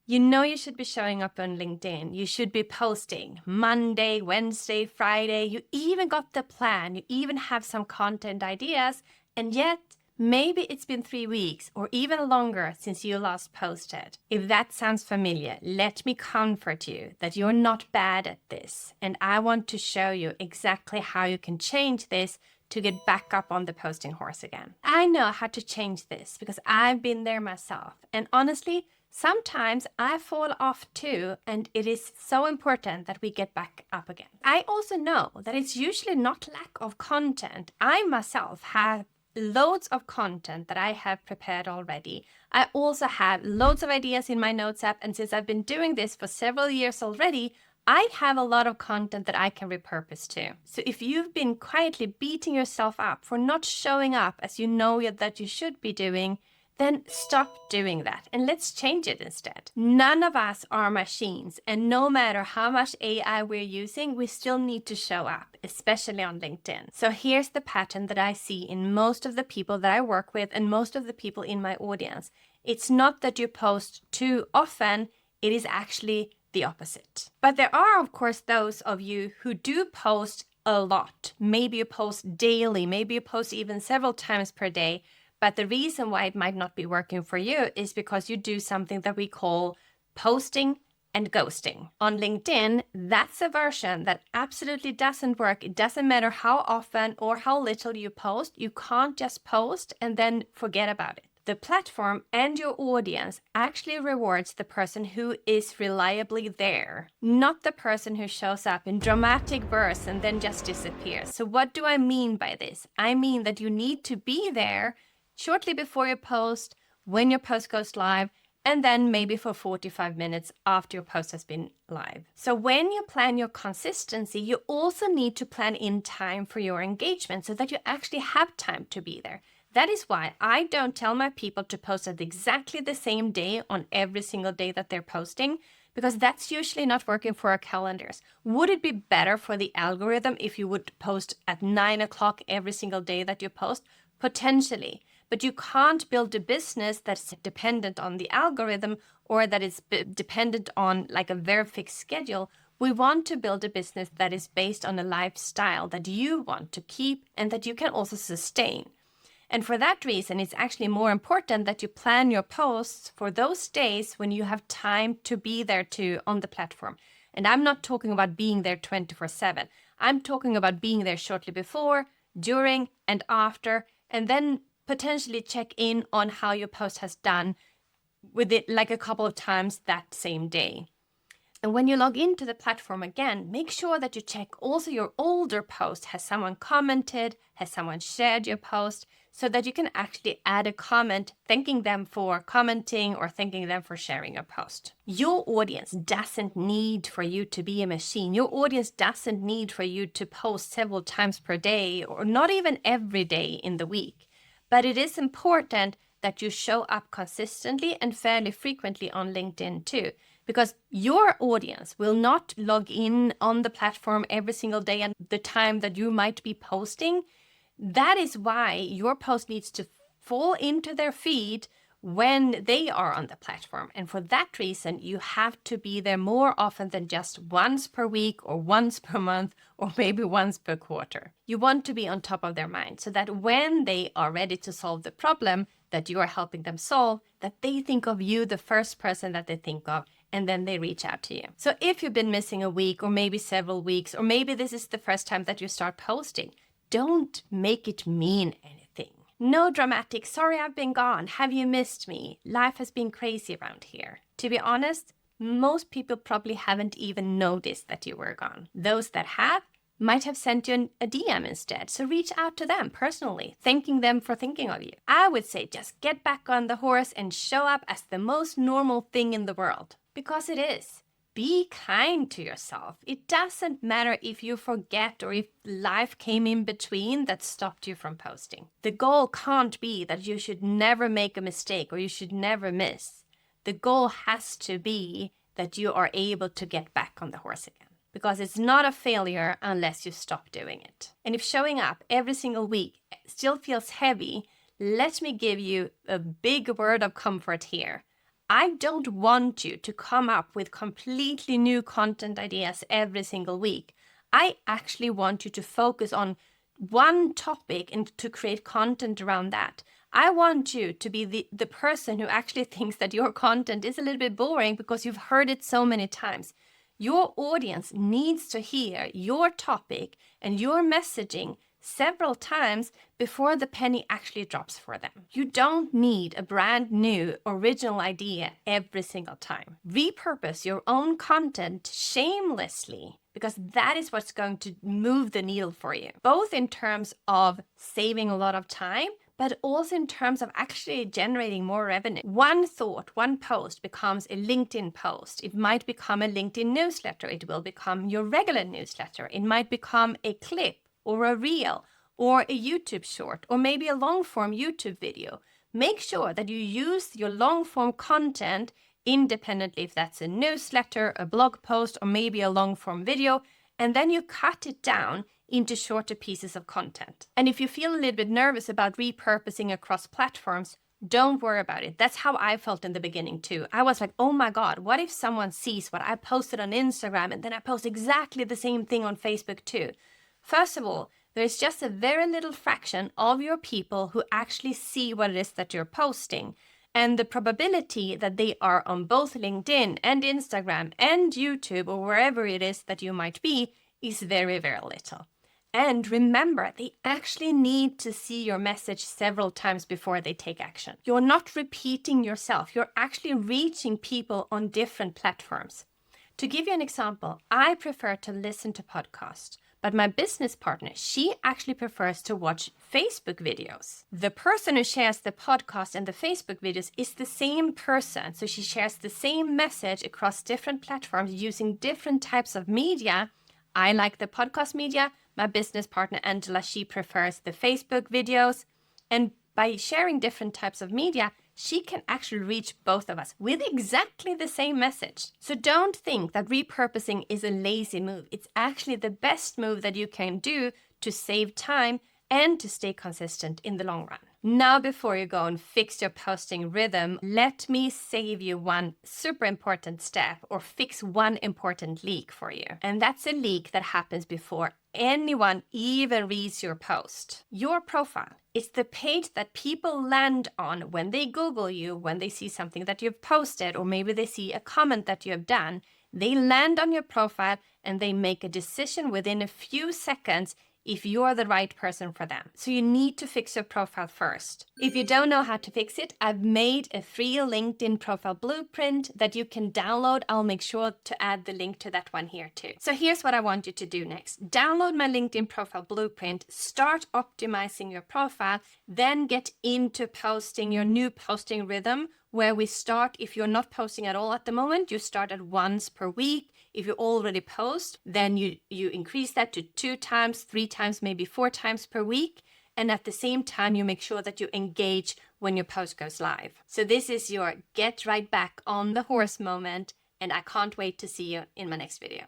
You know you should be showing up on LinkedIn. You should be posting Monday, Wednesday, Friday. You even got the plan. You even have some content ideas. And yet, maybe it's been 3 weeks or even longer since you last posted. If that sounds familiar, let me comfort you that you're not bad at this. And I want to show you exactly how you can change this to get back up on the posting horse again. I know how to change this because I've been there myself. And honestly, sometimes I fall off too, and it is so important that we get back up again. I also know that it's usually not lack of content. I myself have loads of content that I have prepared already. I also have loads of ideas in my notes app, and since I've been doing this for several years already, I have a lot of content that I can repurpose too. So if you've been quietly beating yourself up for not showing up as you know that you should be doing, then stop doing that and let's change it instead. None of us are machines, and no matter how much AI we're using, we still need to show up, especially on LinkedIn. So here's the pattern that I see in most of the people that I work with and most of the people in my audience. It's not that you post too often, it is actually the opposite. But there are, of course, those of you who do post a lot. Maybe you post daily, maybe you post even several times per day. But the reason why it might not be working for you is because you do something that we call posting and ghosting. On LinkedIn, that's a version that absolutely doesn't work. It doesn't matter how often or how little you post. You can't just post and then forget about it. The platform and your audience actually rewards the person who is reliably there, not the person who shows up in dramatic bursts and then just disappears. So what do I mean by this? I mean that you need to be there shortly before your post, when your post goes live, and then maybe for 45 minutes after your post has been live. So when you plan your consistency, you also need to plan in time for your engagement so that you actually have time to be there. That is why I don't tell my people to post at exactly the same day on every single day that they're posting, because that's usually not working for our calendars. Would it be better for the algorithm if you would post at 9 o'clock every single day that you post? Potentially. But you can't build a business that's dependent on the algorithm or that is dependent on like a very fixed schedule. We want to build a business that is based on a lifestyle that you want to keep and that you can also sustain. And for that reason, it's actually more important that you plan your posts for those days when you have time to be there too on the platform. And I'm not talking about being there 24/7. I'm talking about being there shortly before, during, and after, and then potentially check in on how your post has done with it like a couple of times that same day. And when you log into the platform again, make sure that you check also your older post. Has someone commented? Has someone shared your post? So that you can actually add a comment thanking them for commenting or thanking them for sharing your post. Your audience doesn't need for you to be a machine. Your audience doesn't need for you to post several times per day or not even every day in the week. But it is important that you show up consistently and fairly frequently on LinkedIn too, because your audience will not log in on the platform every single day and the time that you might be posting. That is why your post needs to fall into their feed when they are on the platform. And for that reason, you have to be there more often than just once per week or once per month or maybe once per quarter. You want to be on top of their mind so that when they are ready to solve the problem that you are helping them solve, that they think of you the first person that they think of, and then they reach out to you. So if you've been missing a week or maybe several weeks, or maybe this is the first time that you start posting, don't make it mean anything. No dramatic, sorry I've been gone, have you missed me? Life has been crazy around here. To be honest, most people probably haven't even noticed that you were gone. Those that have might have sent you a DM instead. So reach out to them personally, thanking them for thinking of you. I would say just get back on the horse and show up as the most normal thing in the world. Because it is. Be kind to yourself. It doesn't matter if you forget or if life came in between that stopped you from posting. The goal can't be that you should never make a mistake or you should never miss. The goal has to be that you are able to get back on the horse again. Because it's not a failure unless you stop doing it. And if showing up every single week still feels heavy, let me give you a big word of comfort here. I don't want you to come up with completely new content ideas every single week. I actually want you to focus on one topic and to create content around that. I want you to be the person who actually thinks that your content is a little bit boring because you've heard it so many times. Your audience needs to hear your topic and your messaging several times before the penny actually drops for them. You don't need a brand new original idea every single time. Repurpose your own content shamelessly, because that is what's going to move the needle for you, both in terms of saving a lot of time, but also in terms of actually generating more revenue. One thought, one post becomes a LinkedIn post. It might become a LinkedIn newsletter. It will become your regular newsletter. It might become a clip or a reel or a YouTube short or maybe a long form YouTube video. Make sure that you use your long form content independently, if that's a newsletter, a blog post, or maybe a long form video, and then you cut it down into shorter pieces of content. And if you feel a little bit nervous about repurposing across platforms, don't worry about it. That's how I felt in the beginning too. I was like, oh my God, what if someone sees what I posted on Instagram and then I post exactly the same thing on Facebook too? First of all, there's just a very little fraction of your people who actually see what it is that you're posting. And the probability that they are on both LinkedIn and Instagram and YouTube or wherever it is that you might be is very, very little. And remember, they actually need to see your message several times before they take action. You're not repeating yourself. You're actually reaching people on different platforms. To give you an example, I prefer to listen to podcasts. But my business partner, she actually prefers to watch Facebook videos. The person who shares the podcast and the Facebook videos is the same person. So she shares the same message across different platforms using different types of media. I like the podcast media. My business partner, Angela, she prefers the Facebook videos. And by sharing different types of media, she can actually reach both of us with exactly the same message. So don't think that repurposing is a lazy move. It's actually the best move that you can do to save time and to stay consistent in the long run. Now, before you go and fix your posting rhythm, let me save you one super important step or fix one important leak for you. And that's a leak that happens before anyone even reads your post. Your profile is the page that people land on when they Google you, when they see something that you've posted, or maybe they see a comment that you have done. They land on your profile and they make a decision within a few seconds if you're the right person for them. So you need to fix your profile first. If you don't know how to fix it, I've made a free LinkedIn profile blueprint that you can download. I'll make sure to add the link to that one here too. So here's what I want you to do next. Download my LinkedIn profile blueprint, start optimizing your profile, then get into posting your new posting rhythm, where we start, if you're not posting at all at the moment, you start at once per week. If you already post, then you increase that to 2 times, 3 times, maybe 4 times per week. And at the same time, you make sure that you engage when your post goes live. So this is your get right back on the horse moment. And I can't wait to see you in my next video.